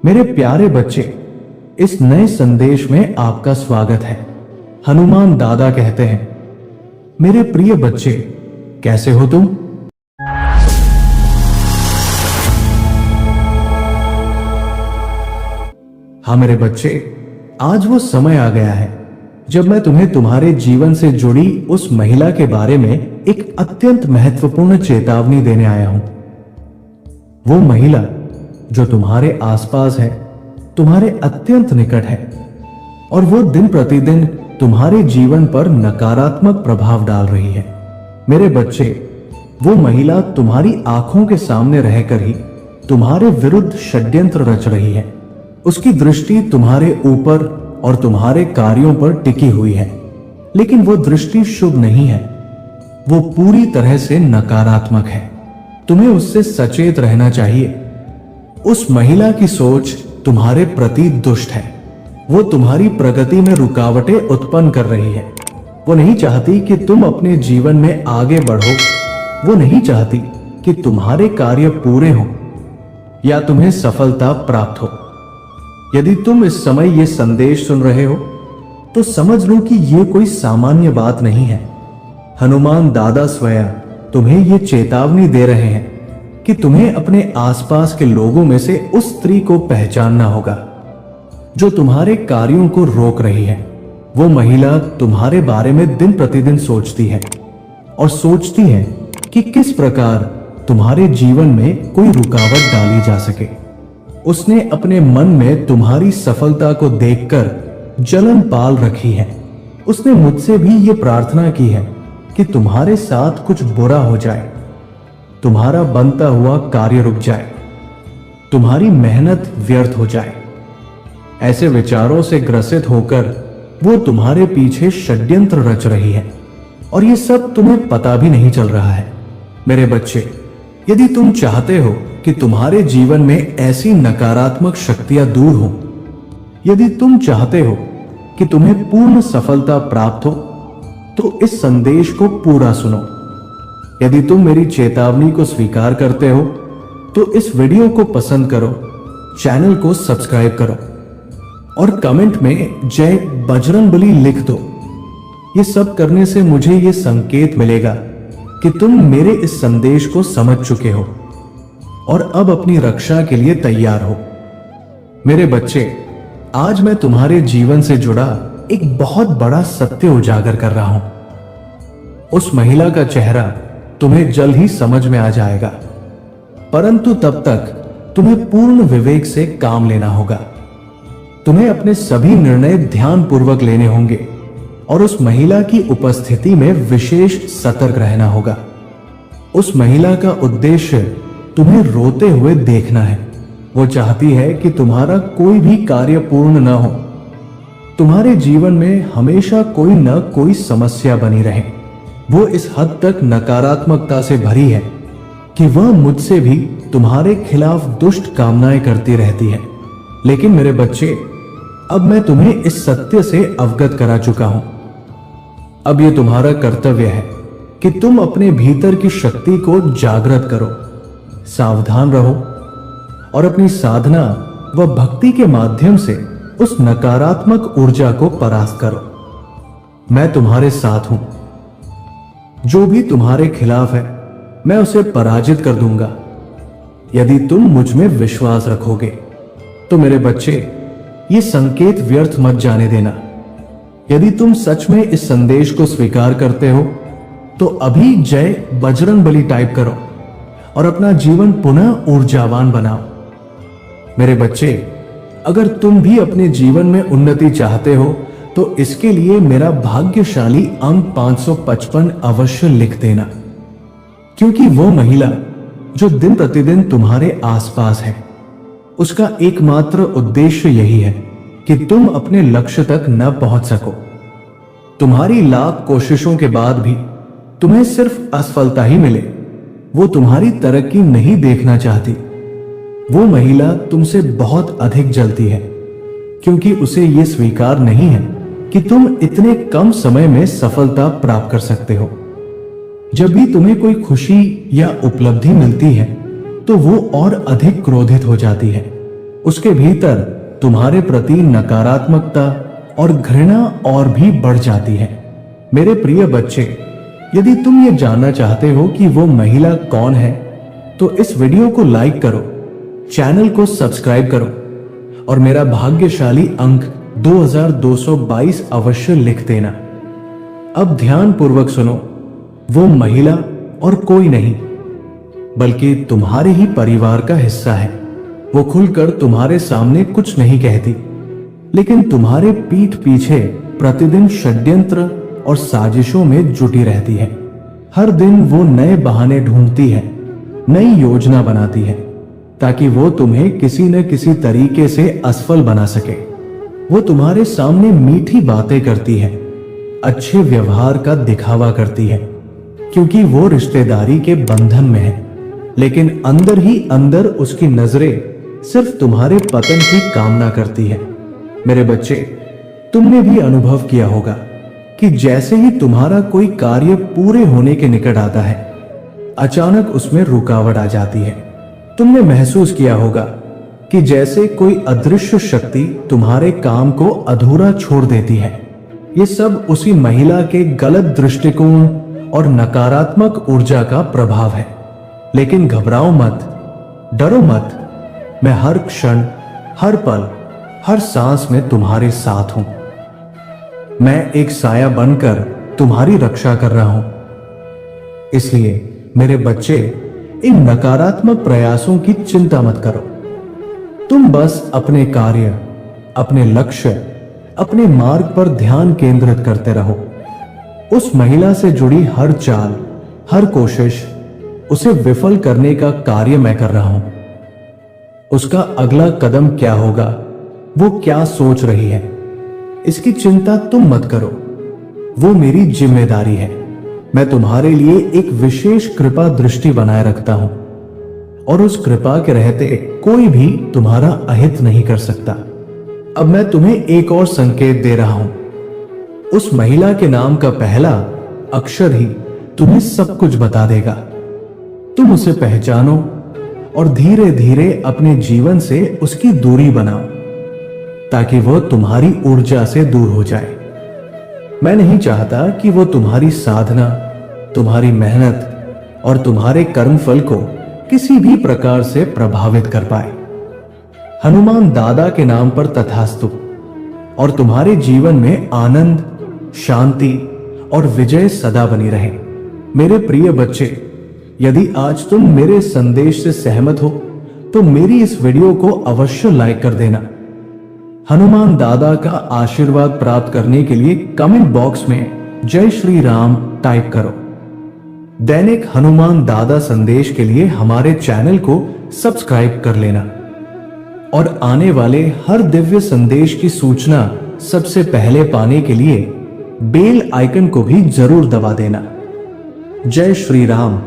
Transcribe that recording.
मेरे प्यारे बच्चे, इस नए संदेश में आपका स्वागत है। हनुमान दादा कहते हैं, मेरे प्रिय बच्चे, कैसे हो तुम? हाँ मेरे बच्चे, आज वो समय आ गया है जब मैं तुम्हें तुम्हारे जीवन से जुड़ी उस महिला के बारे में एक अत्यंत महत्वपूर्ण चेतावनी देने आया हूं। वो महिला जो तुम्हारे आसपास है, तुम्हारे अत्यंत निकट है, और वो दिन प्रतिदिन तुम्हारे जीवन पर नकारात्मक प्रभाव डाल रही है। मेरे बच्चे, वो महिला तुम्हारी आंखों के सामने रहकर ही तुम्हारे विरुद्ध षड्यंत्र रच रही है। उसकी दृष्टि तुम्हारे ऊपर और तुम्हारे कार्यों पर टिकी हुई है, लेकिन वो दृष्टि शुभ नहीं है। वो पूरी तरह से नकारात्मक है। तुम्हें उससे सचेत रहना चाहिए। उस महिला की सोच तुम्हारे प्रति दुष्ट है। वो तुम्हारी प्रगति में रुकावटें उत्पन्न कर रही है। वो नहीं चाहती कि तुम अपने जीवन में आगे बढ़ो। वो नहीं चाहती कि तुम्हारे कार्य पूरे हों या तुम्हें सफलता प्राप्त हो। यदि तुम इस समय ये संदेश सुन रहे हो तो समझ लो कि ये कोई सामान्य बात नहीं है। हनुमान दादा स्वयं तुम्हें ये चेतावनी दे रहे हैं कि तुम्हें अपने आसपास के लोगों में से उस स्त्री को पहचानना होगा जो तुम्हारे कार्यों को रोक रही है। वो महिला तुम्हारे बारे में दिन प्रतिदिन सोचती है और सोचती है कि किस प्रकार तुम्हारे जीवन में कोई रुकावट डाली जा सके। उसने अपने मन में तुम्हारी सफलता को देखकर जलन पाल रखी है। उसने मुझसे भी ये प्रार्थना की है कि तुम्हारे साथ कुछ बुरा हो जाए, तुम्हारा बनता हुआ कार्य रुक जाए, तुम्हारी मेहनत व्यर्थ हो जाए। ऐसे विचारों से ग्रसित होकर वो तुम्हारे पीछे षड्यंत्र रच रही है और ये सब तुम्हें पता भी नहीं चल रहा है। मेरे बच्चे, यदि तुम चाहते हो कि तुम्हारे जीवन में ऐसी नकारात्मक शक्तियां दूर हो, यदि तुम चाहते हो कि तुम्हें पूर्ण सफलता प्राप्त हो, तो इस संदेश को पूरा सुनो। यदि तुम मेरी चेतावनी को स्वीकार करते हो तो इस वीडियो को पसंद करो, चैनल को सब्सक्राइब करो और कमेंट में जय बजरंगबली लिख दो। ये सब करने से मुझे ये संकेत मिलेगा कि तुम मेरे इस संदेश को समझ चुके हो और अब अपनी रक्षा के लिए तैयार हो। मेरे बच्चे, आज मैं तुम्हारे जीवन से जुड़ा एक बहुत बड़ा सत्य उजागर कर रहा हूं। उस महिला का चेहरा तुम्हें जल्द ही समझ में आ जाएगा, परंतु तब तक तुम्हें पूर्ण विवेक से काम लेना होगा। तुम्हें अपने सभी निर्णय ध्यानपूर्वक लेने होंगे और उस महिला की उपस्थिति में विशेष सतर्क रहना होगा। उस महिला का उद्देश्य तुम्हें रोते हुए देखना है। वो चाहती है कि तुम्हारा कोई भी कार्य पूर्ण न हो। तुम्हारे जीवन में हमेशा कोई न कोई समस्या बनी रहे। वो इस हद तक नकारात्मकता से भरी है कि वह मुझसे भी तुम्हारे खिलाफ दुष्ट कामनाएं करती रहती है। लेकिन मेरे बच्चे, अब मैं तुम्हें इस सत्य से अवगत करा चुका हूं। अब यह तुम्हारा कर्तव्य है कि तुम अपने भीतर की शक्ति को जागृत करो, सावधान रहो और अपनी साधना व भक्ति के माध्यम से उस नकारात्मक ऊर्जा को परास्त करो। मैं तुम्हारे साथ हूं। जो भी तुम्हारे खिलाफ है, मैं उसे पराजित कर दूंगा यदि तुम मुझ में विश्वास रखोगे। तो मेरे बच्चे, ये संकेत व्यर्थ मत जाने देना। यदि तुम सच में इस संदेश को स्वीकार करते हो तो अभी जय बजरंगबली टाइप करो और अपना जीवन पुनः ऊर्जावान बनाओ। मेरे बच्चे, अगर तुम भी अपने जीवन में उन्नति चाहते हो तो इसके लिए मेरा भाग्यशाली अंक 555 अवश्य लिख देना, क्योंकि वो महिला जो दिन प्रतिदिन तुम्हारे आसपास है, उसका एकमात्र उद्देश्य यही है कि तुम अपने लक्ष्य तक न पहुंच सको। तुम्हारी लाख कोशिशों के बाद भी तुम्हें सिर्फ असफलता ही मिले। वो तुम्हारी तरक्की नहीं देखना चाहती। वो महिला तुमसे बहुत अधिक जलती है, क्योंकि उसे यह स्वीकार नहीं है कि तुम इतने कम समय में सफलता प्राप्त कर सकते हो। जब भी तुम्हें कोई खुशी या उपलब्धि मिलती है तो वो और अधिक क्रोधित हो जाती है। उसके भीतर तुम्हारे प्रति नकारात्मकता और घृणा और भी बढ़ जाती है। मेरे प्रिय बच्चे, यदि तुम ये जानना चाहते हो कि वो महिला कौन है, तो इस वीडियो को लाइक करो, चैनल को सब्सक्राइब करो और मेरा भाग्यशाली अंक 2222 अवश्य लिख देना। अब ध्यान पूर्वक सुनो। वो महिला और कोई नहीं बल्कि तुम्हारे ही परिवार का हिस्सा है। वो खुलकर तुम्हारे सामने कुछ नहीं कहती, लेकिन तुम्हारे पीठ पीछे प्रतिदिन षड्यंत्र और साजिशों में जुटी रहती है। हर दिन वो नए बहाने ढूंढती है, नई योजना बनाती है, ताकि वो तुम्हें किसी न किसी तरीके से असफल बना सके। वो तुम्हारे सामने मीठी बातें करती है, अच्छे व्यवहार का दिखावा करती है, क्योंकि वो रिश्तेदारी के बंधन में है, लेकिन अंदर ही अंदर उसकी नजरें सिर्फ तुम्हारे पतन की कामना करती है। मेरे बच्चे, तुमने भी अनुभव किया होगा कि जैसे ही तुम्हारा कोई कार्य पूरे होने के निकट आता है, अचानक उसमें रुकावट आ जाती है। तुमने महसूस किया होगा कि जैसे कोई अदृश्य शक्ति तुम्हारे काम को अधूरा छोड़ देती है। ये सब उसी महिला के गलत दृष्टिकोण और नकारात्मक ऊर्जा का प्रभाव है। लेकिन घबराओ मत, डरो मत। मैं हर क्षण, हर पल, हर सांस में तुम्हारे साथ हूं। मैं एक साया बनकर तुम्हारी रक्षा कर रहा हूं। इसलिए मेरे बच्चे, इन नकारात्मक प्रयासों की चिंता मत करो। तुम बस अपने कार्य, अपने लक्ष्य, अपने मार्ग पर ध्यान केंद्रित करते रहो। उस महिला से जुड़ी हर चाल, हर कोशिश, उसे विफल करने का कार्य मैं कर रहा हूं। उसका अगला कदम क्या होगा, वो क्या सोच रही है, इसकी चिंता तुम मत करो। वो मेरी जिम्मेदारी है। मैं तुम्हारे लिए एक विशेष कृपा दृष्टि बनाए रखता हूं और उस कृपा के रहते कोई भी तुम्हारा अहित नहीं कर सकता। अब मैं तुम्हें एक और संकेत दे रहा हूं। उस महिला के नाम का पहला अक्षर ही तुम्हें सब कुछ बता देगा। तुम उसे पहचानो और धीरे धीरे अपने जीवन से उसकी दूरी बनाओ, ताकि वो तुम्हारी ऊर्जा से दूर हो जाए। मैं नहीं चाहता कि वो तुम्हारी साधना, तुम्हारी मेहनत और तुम्हारे कर्मफल को किसी भी प्रकार से प्रभावित कर पाए। हनुमान दादा के नाम पर तथास्तु। और तुम्हारे जीवन में आनंद, शांति और विजय सदा बनी रहे। मेरे प्रिय बच्चे, यदि आज तुम मेरे संदेश से सहमत हो तो मेरी इस वीडियो को अवश्य लाइक कर देना। हनुमान दादा का आशीर्वाद प्राप्त करने के लिए कमेंट बॉक्स में जय श्री राम टाइप करो। दैनिक हनुमान दादा संदेश के लिए हमारे चैनल को सब्सक्राइब कर लेना और आने वाले हर दिव्य संदेश की सूचना सबसे पहले पाने के लिए बेल आइकन को भी जरूर दबा देना। जय श्री राम।